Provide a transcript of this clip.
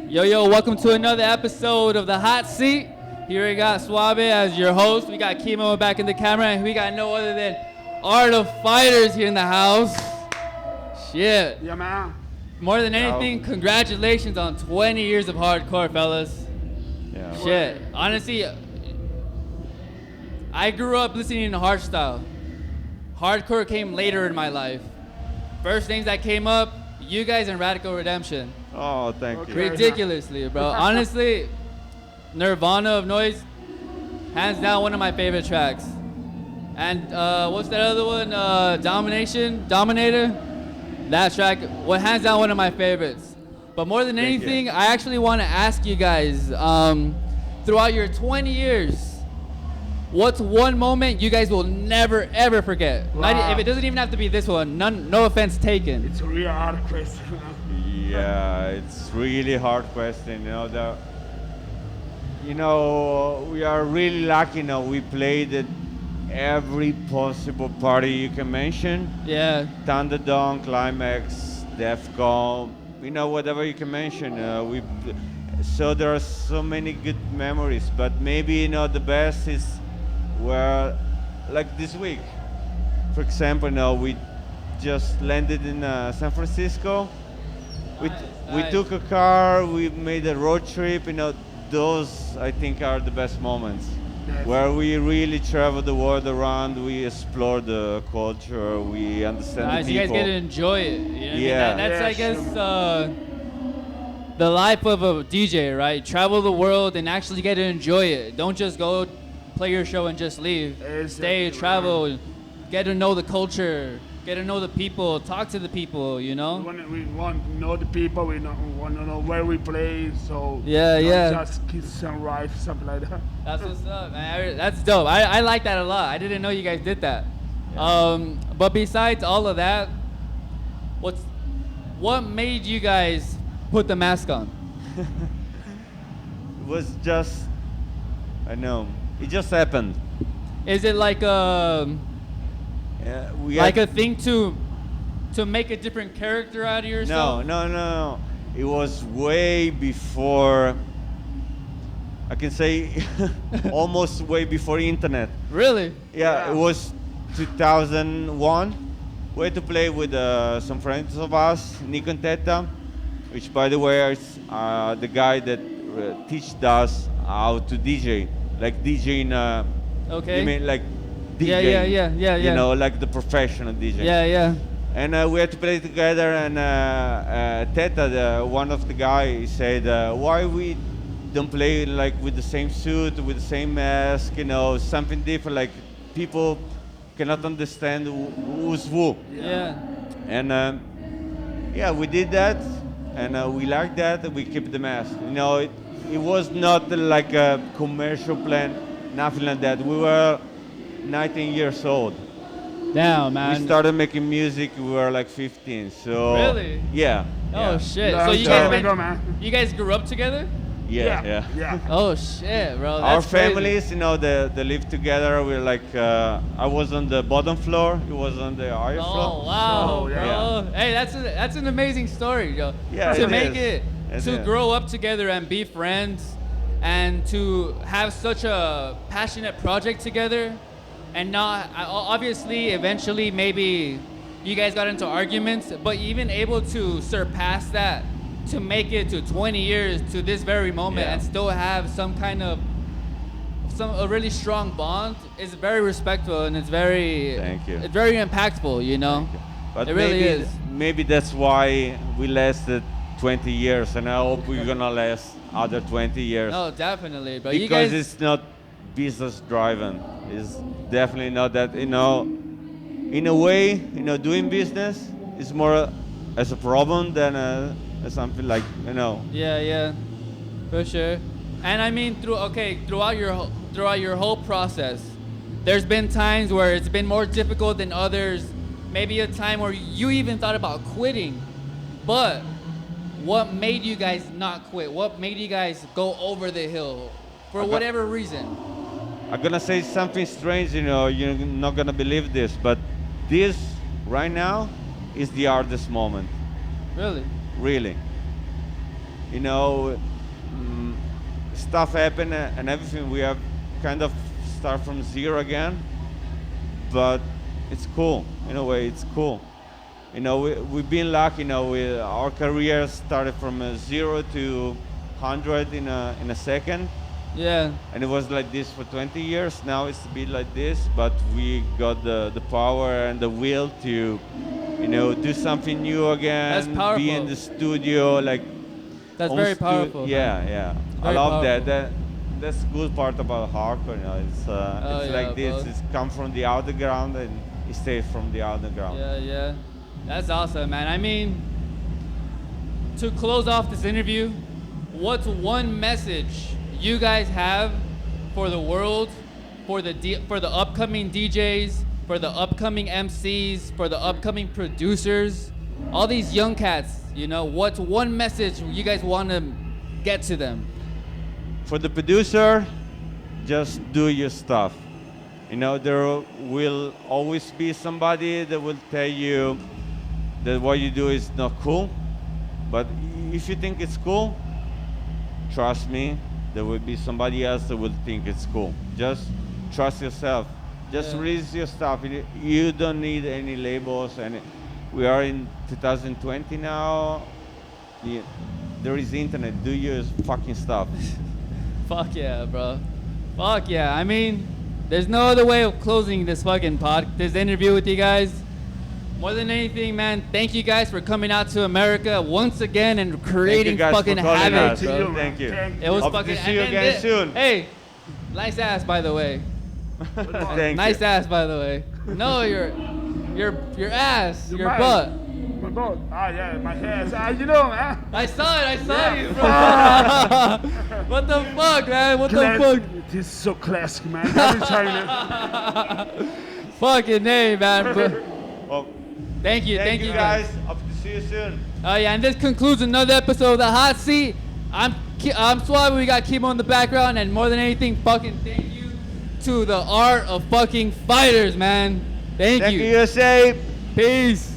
Yo, welcome to another episode of The Hot Seat. Here we got Suave as your host. We got Kimo back in the camera, and we got no other than Art of Fighters here in the house. Shit. Yeah, man. More than anything, congratulations on 20 years of hardcore, fellas. Yeah. Shit. Honestly, I grew up listening to hardstyle. Hardcore came later in my life. First names that came up, you guys and Radical Redemption. Oh, thank you. Ridiculously, bro. Honestly, Nirvana of Noise, hands down one of my favorite tracks. And what's that other one? Dominator. That track, hands down one of my favorites. But more than anything, I actually want to ask you guys, throughout your 20 years, what's one moment you guys will never ever forget? Wow. If it doesn't even have to be this one, no offense taken. It's a real hard question. Yeah, it's really hard question. We are really lucky. We played at every possible party you can mention. Yeah. Thunderdome, Climax, Defcon, whatever you can mention. So there are so many good memories. But maybe the best is where, like this week, for example, we just landed in San Francisco. We took a car, we made a road trip. Those I think are the best moments, where we really travel the world around. We explore the culture. We understand the you guys people. get to enjoy it. You know what I mean? Yeah. That's I guess the life of a DJ, right? Travel the world and actually get to enjoy it. Don't just go play your show and just leave. Stay, travel, get to know the culture, get to know the people, talk to the people, We want to know the people. We want to know where we play. So just kiss and ride, something like that. That's what's up, man. That's dope. I like that a lot. I didn't know you guys did that. Yeah. But besides all of that, what made you guys put the mask on? It was just, it just happened. Is it like a thing to make a different character out of yourself? No. It was way before, I can say, almost way before internet. Really? Yeah, it was 2001. We had to play with some friends of us, Nico and Teta, which, by the way, is the guy that teaches us how to DJ, like DJing. Okay. You mean like DJ? Yeah. Like the professional DJ. Yeah. And we had to play together, and Teta, one of the guys, said, why we don't play like with the same suit, with the same mask, something different, like people cannot understand who's who. Yeah. And we did that, and we liked that, and we kept the mask. It was not like a commercial plan, nothing like that. We were 19 years old. Damn, man. We started making music, we were like 15, so... Really? Yeah. Oh, shit. No, So man. you guys grew up together? Yeah. Oh, shit, bro. Our That's crazy. families, they live together. We're like, I was on the bottom floor, he was on the higher floor. Oh, wow, So, bro. yeah. Hey, that's an amazing story, yo. Yeah, To it make is. it, to grow up together and be friends, and to have such a passionate project together, and not, obviously, eventually, maybe you guys got into arguments, but even able to surpass that, to make it to 20 years, to this very moment, and still have a really strong bond is very respectful, and it's very, Thank you. It's very impactful, But it really is. Maybe that's why we lasted 20 years, and I hope we're gonna last other 20 years. No, definitely, but Because you guys, it's not business driven. It's definitely not that. In a way, doing business is more as a problem than as something like, Yeah, for sure. And I mean, throughout your whole process, there's been times where it's been more difficult than others. Maybe a time where you even thought about quitting. But what made you guys not quit? What made you guys go over the hill for whatever reason? I'm gonna say something strange, you're not gonna believe this, but this right now is the hardest moment. Really? Really. you know, stuff happened and everything. We have kind of start from zero again, but it's cool. In a way, it's cool. You know, we've been lucky. You know, our career started from 0 to 100 in a second. Yeah. And it was like this for 20 years. Now it's a bit like this, but we got the power and the will to, you know, do something new again. That's powerful. Be in the studio, like. That's very powerful. Yeah, yeah. I love that. That's the good part about hardcore. You know, it's like this. Bro. It's come from the underground and it stays from the underground. Yeah, yeah. That's awesome, man. I mean, to close off this interview, what's one message you guys have for the world, for the upcoming DJs, for the upcoming MCs, for the upcoming producers, all these young cats, you know, what's one message you guys want to get to them? For the producer, just do your stuff. You know, there will always be somebody that will tell you that what you do is not cool. But if you think it's cool, trust me, there will be somebody else that will think it's cool. Just trust yourself. Just release your stuff. You don't need any labels. And we are in 2020 now. There is internet. Do your fucking stuff. Fuck yeah, bro. Fuck yeah. I mean, there's no other way of closing this this interview with you guys. More than anything, man, thank you guys for coming out to America once again and creating fucking havoc, bro. Thank you. It was Hope fucking. to see you again soon. Hey, nice ass, by the way. Thank nice you. ass, by the way. No, your ass, your butt. My butt. Ah, yeah, my ass. You know, man. I saw you, bro. What the fuck, man? What the fuck? This is so classic, man. Every China. Fucking A, man. Well, thank you guys. Hope to see you soon. Oh yeah, and this concludes another episode of The Hot Seat. I'm Suave. We got Kimo in the background, and more than anything, fucking thank you to the art of fucking fighters, man. Thank you. Thank you, USA. Peace.